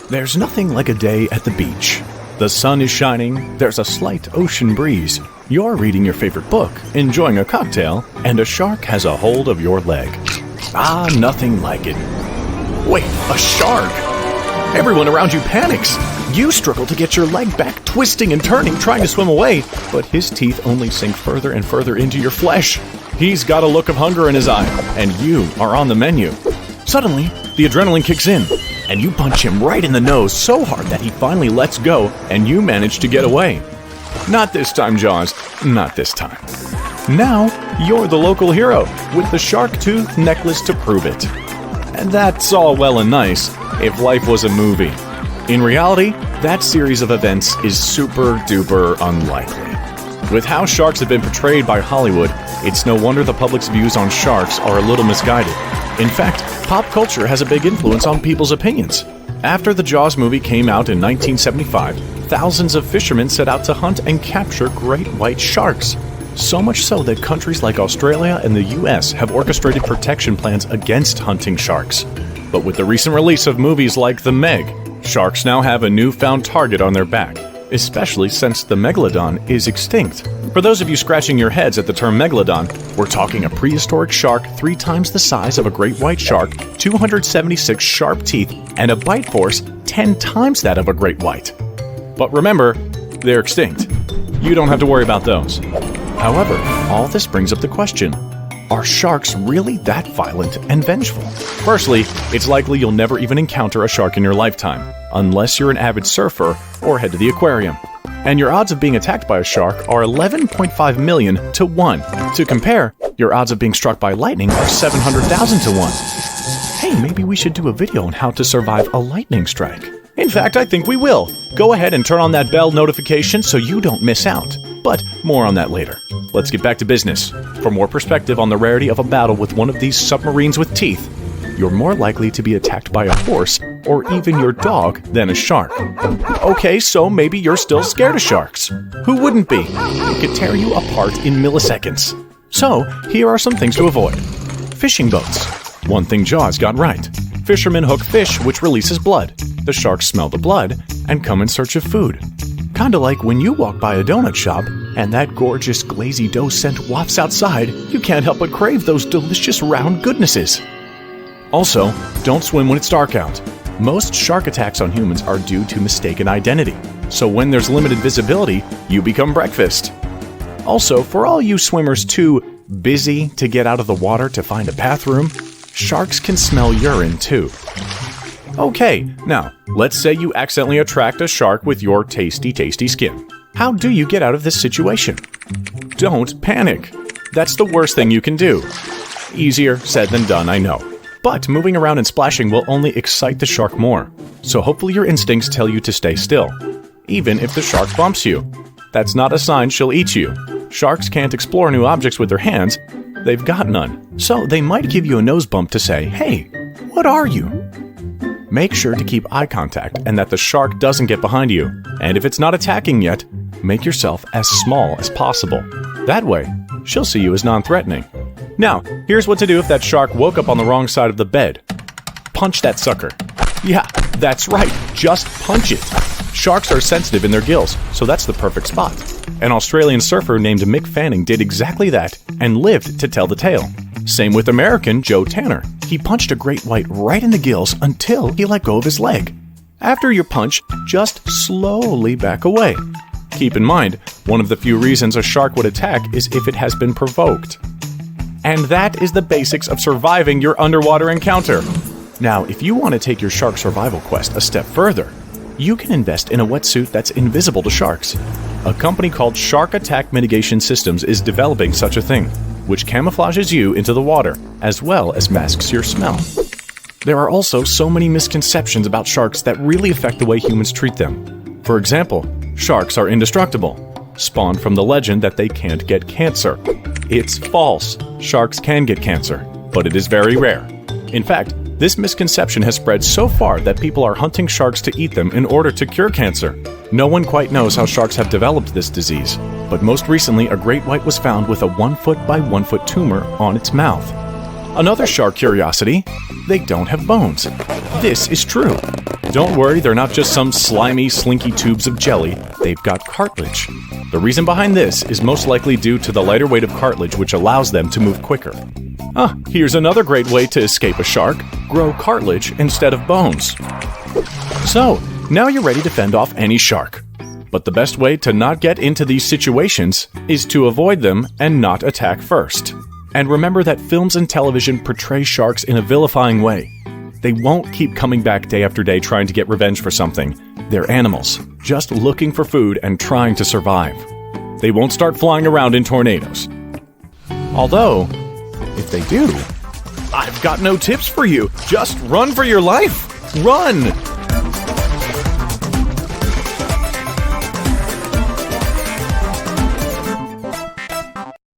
There's nothing like a day at the beach. The sun is shining, there's a slight ocean breeze. You're reading your favorite book, enjoying a cocktail, and a shark has a hold of your leg. Ah, nothing like it. Wait, a shark? Everyone around you panics. You struggle to get your leg back, twisting and turning, trying to swim away, but his teeth only sink further and further into your flesh. He's got a look of hunger in his eye, and you are on the menu. Suddenly, the adrenaline kicks in, and you punch him right in the nose so hard that he finally lets go, and you manage to get away. Not this time, Jaws. Not this time. Now, you're the local hero, with the shark tooth necklace to prove it. And that's all well and nice if life was a movie. In reality, that series of events is super duper unlikely. With how sharks have been portrayed by Hollywood, it's no wonder the public's views on sharks are a little misguided. In fact, pop culture has a big influence on people's opinions. After the Jaws movie came out in 1975, thousands of fishermen set out to hunt and capture great white sharks. So much so that countries like Australia and the US have orchestrated protection plans against hunting sharks. But with the recent release of movies like The Meg, sharks now have a newfound target on their back, especially since the megalodon is extinct. For those of you scratching your heads at the term megalodon, we're talking a prehistoric shark 3 times the size of a great white shark, 276 sharp teeth, and a bite force 10 times that of a great white. But remember, they're extinct. You don't have to worry about those. However, all this brings up the question, are sharks really that violent and vengeful? Firstly, it's likely you'll never even encounter a shark in your lifetime, unless you're an avid surfer or head to the aquarium. And your odds of being attacked by a shark are 11.5 million to 1. To compare, your odds of being struck by lightning are 700,000 to 1. Hey, maybe we should do a video on how to survive a lightning strike. In fact, I think we will. Go ahead and turn on that bell notification so you don't miss out. But more on that later. Let's get back to business. For more perspective on the rarity of a battle with one of these submarines with teeth, you're more likely to be attacked by a horse or even your dog than a shark. Okay, so maybe you're still scared of sharks. Who wouldn't be? It could tear you apart in milliseconds. So, here are some things to avoid. Fishing boats. One thing Jaws got right. Fishermen hook fish, which releases blood. The sharks smell the blood and come in search of food. Kinda like when you walk by a donut shop and that gorgeous glazy dough scent wafts outside, you can't help but crave those delicious round goodnesses. Also, don't swim when it's dark out. Most shark attacks on humans are due to mistaken identity. So when there's limited visibility, you become breakfast. Also, for all you swimmers too busy to get out of the water to find a bathroom, sharks can smell urine too. Okay, now, let's say you accidentally attract a shark with your tasty, tasty skin. How do you get out of this situation? Don't panic. That's the worst thing you can do. Easier said than done, I know. But moving around and splashing will only excite the shark more. So hopefully your instincts tell you to stay still, even if the shark bumps you. That's not a sign she'll eat you. Sharks can't explore new objects with their hands. They've got none. So they might give you a nose bump to say, hey, what are you? Make sure to keep eye contact and that the shark doesn't get behind you. And if it's not attacking yet, make yourself as small as possible. That way, she'll see you as non-threatening. Now, here's what to do if that shark woke up on the wrong side of the bed. Punch that sucker. Yeah, that's right, just punch it. Sharks are sensitive in their gills, so that's the perfect spot. An Australian surfer named Mick Fanning did exactly that and lived to tell the tale. Same with American Joe Tanner. He punched a great white right in the gills until he let go of his leg. After your punch, just slowly back away. Keep in mind, one of the few reasons a shark would attack is if it has been provoked. And that is the basics of surviving your underwater encounter. Now, if you want to take your shark survival quest a step further, you can invest in a wetsuit that's invisible to sharks. A company called Shark Attack Mitigation Systems is developing such a thing, which camouflages you into the water, as well as masks your smell. There are also so many misconceptions about sharks that really affect the way humans treat them. For example, sharks are indestructible, spawned from the legend that they can't get cancer. It's false. Sharks can get cancer, but it is very rare. In fact, this misconception has spread so far that people are hunting sharks to eat them in order to cure cancer. No one quite knows how sharks have developed this disease, but most recently a great white was found with a 1 foot by 1 foot tumor on its mouth. Another shark curiosity, they don't have bones. This is true. don't worry, they're not just some slimy, slinky tubes of jelly. They've got cartilage. The reason behind this is most likely due to the lighter weight of cartilage, which allows them to move quicker. Here's another great way to escape a shark. Grow cartilage instead of bones. So, now you're ready to fend off any shark. But the best way to not get into these situations is to avoid them and not attack first. And remember that films and television portray sharks in a vilifying way. They won't keep coming back day after day trying to get revenge for something. They're animals, just looking for food and trying to survive. They won't start flying around in tornadoes. Although, if they do, I've got no tips for you. Just run for your life. Run!